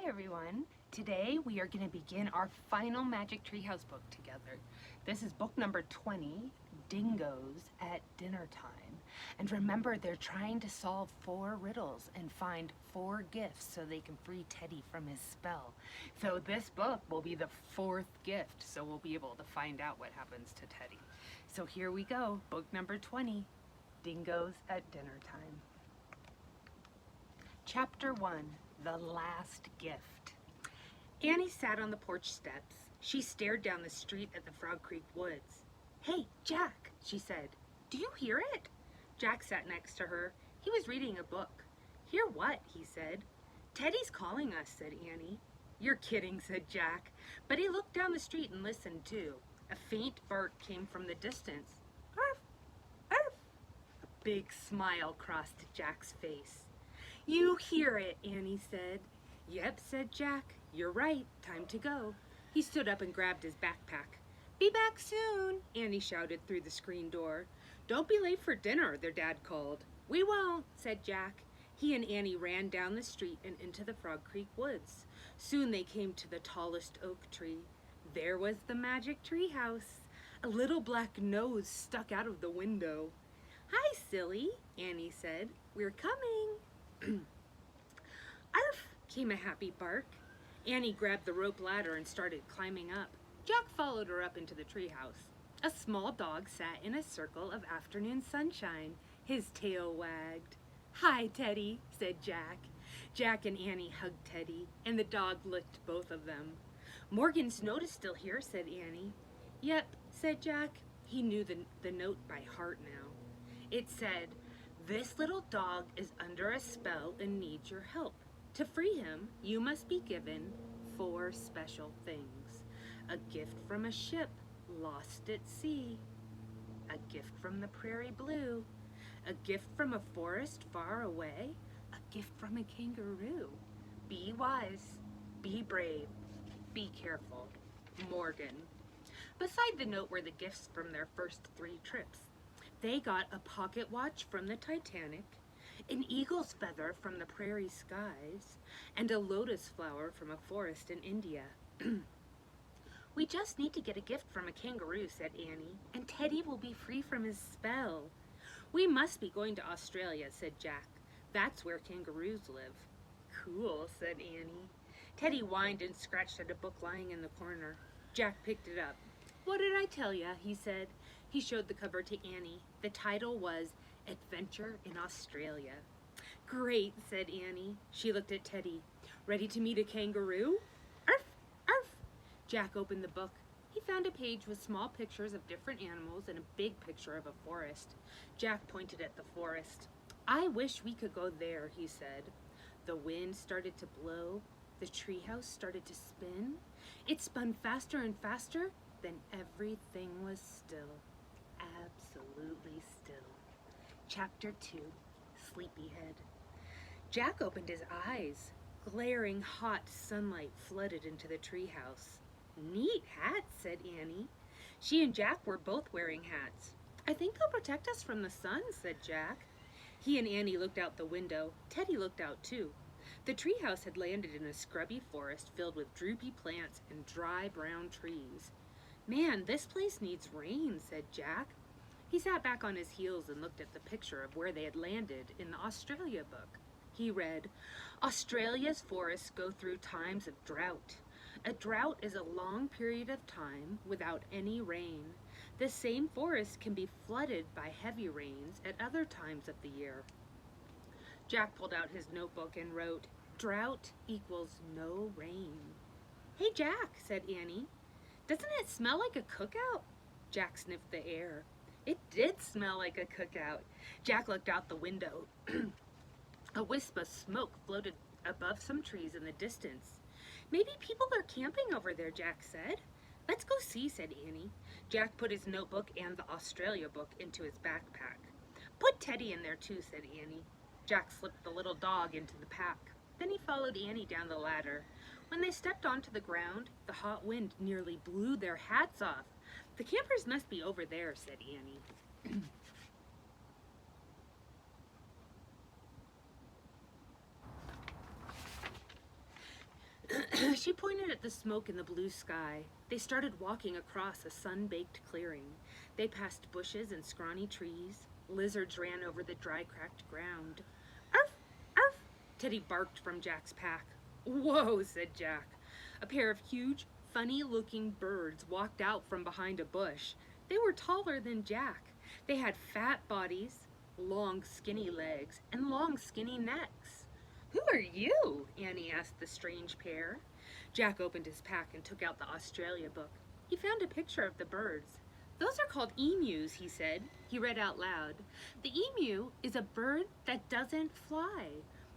everyone. Today we are going to begin our final Magic Treehouse book together. This is book number 20, Dingoes at Dinner Time. And remember, they're trying to solve 4 riddles and find 4 gifts so they can free Teddy from his spell. So this book will be the 4th gift, so we'll be able to find out what happens to Teddy. So here we go, book number 20, Dingoes at Dinner Time. Chapter 1, The Last Gift. Annie sat on the porch steps. She stared down the street at the Frog Creek woods. "Hey, Jack," she said. "Do you hear it?" Jack sat next to her. He was reading a book. "Hear what?" he said. "Teddy's calling us," said Annie. "You're kidding," said Jack. But he looked down the street and listened too. A faint bark came from the distance. "Arf! Arf!" A big smile crossed Jack's face. "You hear it," Annie said. "Yep," said Jack. "You're right. Time to go." He stood up and grabbed his backpack. "Be back soon," Annie shouted through the screen door. "Don't be late for dinner," their dad called. "We won't," said Jack. He and Annie ran down the street and into the Frog Creek woods. Soon they came to the tallest oak tree. There was the magic tree house. A little black nose stuck out of the window. "Hi, silly," Annie said. "We're coming." "Arf!" came a happy bark. Annie grabbed the rope ladder and started climbing up. Jack followed her up into the treehouse. A small dog sat in a circle of afternoon sunshine. His tail wagged. "Hi, Teddy," said Jack. Jack and Annie hugged Teddy, and the dog licked both of them. "Morgan's note is still here," said Annie. "Yep," said Jack. He knew the note by heart now. It said, "This little dog is under a spell and needs your help. To free him, you must be given 4 special things. A gift from a ship lost at sea. A gift from the prairie blue. A gift from a forest far away. A gift from a kangaroo. Be wise. Be brave. Be careful. Morgan." Beside the note were the gifts from their first 3 trips. They got a pocket watch from the Titanic, an eagle's feather from the prairie skies, and a lotus flower from a forest in India. "We just need to get a gift from a kangaroo," said Annie, "and Teddy will be free from his spell." "We must be going to Australia," said Jack. "That's where kangaroos live." "Cool," said Annie. Teddy whined and scratched at a book lying in the corner. Jack picked it up. "What did I tell ya?" he said. He showed the cover to Annie. The title was Adventure in Australia. "Great," said Annie. She looked at Teddy. "Ready to meet a kangaroo?" "Arf! Arf!" Jack opened the book. He found a page with small pictures of different animals and a big picture of a forest. Jack pointed at the forest. "I wish we could go there," he said. The wind started to blow. The treehouse started to spin. It spun faster and faster. Then everything was still. Absolutely still. Chapter 2, Sleepyhead. Jack opened his eyes. Glaring hot sunlight flooded into the treehouse. "Neat hats," said Annie. She and Jack were both wearing hats. "I think they'll protect us from the sun," said Jack. He and Annie looked out the window. Teddy looked out too. The treehouse had landed in a scrubby forest filled with droopy plants and dry brown trees. "Man, this place needs rain," said Jack. He sat back on his heels and looked at the picture of where they had landed in the Australia book. He read, "Australia's forests go through times of drought. A drought is a long period of time without any rain. The same forest can be flooded by heavy rains at other times of the year." Jack pulled out his notebook and wrote, "Drought equals no rain." "Hey, Jack," said Annie. "Doesn't it smell like a cookout?" Jack sniffed the air. It did smell like a cookout. Jack looked out the window. A wisp of smoke floated above some trees in the distance. "Maybe people are camping over there," Jack said. "Let's go see," said Annie. Jack put his notebook and the Australia book into his backpack. "Put Teddy in there too," said Annie. Jack slipped the little dog into the pack. Then he followed Annie down the ladder. When they stepped onto the ground, the hot wind nearly blew their hats off. "The campers must be over there," said Annie. She pointed at the smoke in the blue sky. They started walking across a sun-baked clearing. They passed bushes and scrawny trees. Lizards ran over the dry, cracked ground. Arf! Arf! Teddy barked from Jack's pack. Whoa, said Jack. A pair of huge, funny-looking birds walked out from behind a bush. They were taller than Jack. They had fat bodies, long, skinny legs, and long, skinny necks. Who are you? Annie asked the strange pair. Jack opened his pack and took out the Australia book. He found a picture of the birds. Those are called emus, he said. He read out loud. The emu is a bird that doesn't fly,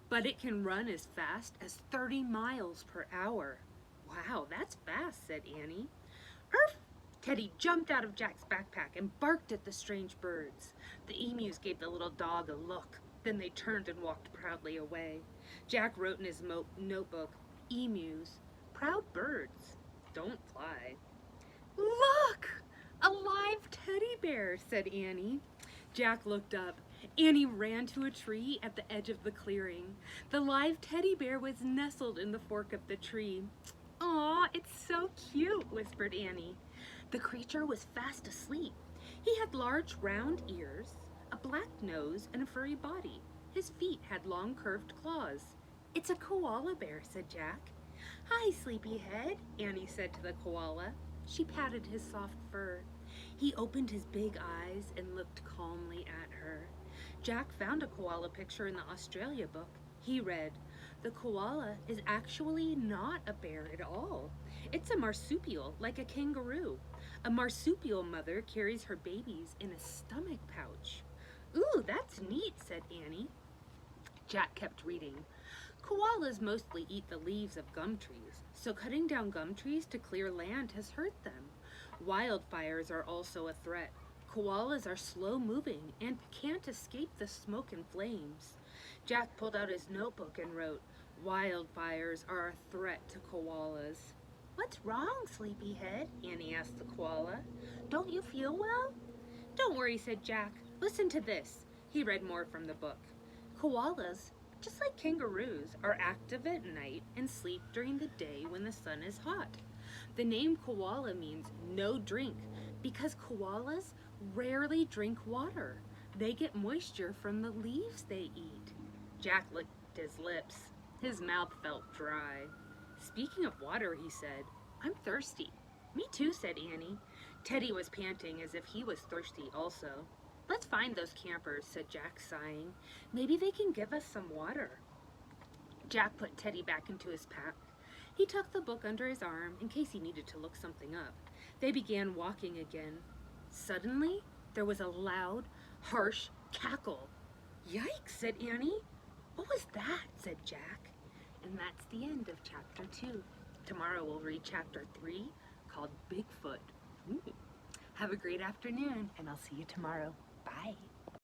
but it can run as fast as 30 miles per hour. Wow, that's fast, said Annie. Arf! Teddy jumped out of Jack's backpack and barked at the strange birds. The emus gave the little dog a look. Then they turned and walked proudly away. Jack wrote in his notebook, emus, proud birds, don't fly. Look! A live teddy bear, said Annie. Jack looked up. Annie ran to a tree at the edge of the clearing. The live teddy bear was nestled in the fork of the tree. Aw, it's so cute, whispered Annie. The creature was fast asleep. He had large round ears, a black nose, and a furry body. His feet had long curved claws. It's a koala bear, said Jack. Hi, sleepyhead, Annie said to the koala. She patted his soft fur. He opened his big eyes and looked calmly at her. Jack found a koala picture in the Australia book. He read, the koala is actually not a bear at all. It's a marsupial, like a kangaroo. A marsupial mother carries her babies in a stomach pouch. Ooh, that's neat, said Annie. Jack kept reading. Koalas mostly eat the leaves of gum trees, so cutting down gum trees to clear land has hurt them. Wildfires are also a threat. Koalas are slow-moving and can't escape the smoke and flames. Jack pulled out his notebook and wrote, wildfires are a threat to koalas. What's wrong, sleepyhead? Annie asked the koala. Don't you feel well? Don't worry, said Jack. Listen to this. He read more from the book. Koalas, just like kangaroos, are active at night and sleep during the day when the sun is hot. The name koala means no drink because koalas rarely drink water. They get moisture from the leaves they eat. Jack licked his lips. His mouth felt dry. Speaking of water, he said, I'm thirsty. Me too, said Annie. Teddy was panting as if he was thirsty also. Let's find those campers, said Jack, sighing. Maybe they can give us some water. Jack put Teddy back into his pack. He tucked the book under his arm in case he needed to look something up. They began walking again. Suddenly, there was a loud, harsh cackle. Yikes, said Annie. What was that, said Jack. And that's the end of chapter 2. Tomorrow we'll read chapter 3 called Bigfoot. Ooh. Have a great afternoon, and I'll see you tomorrow. Bye.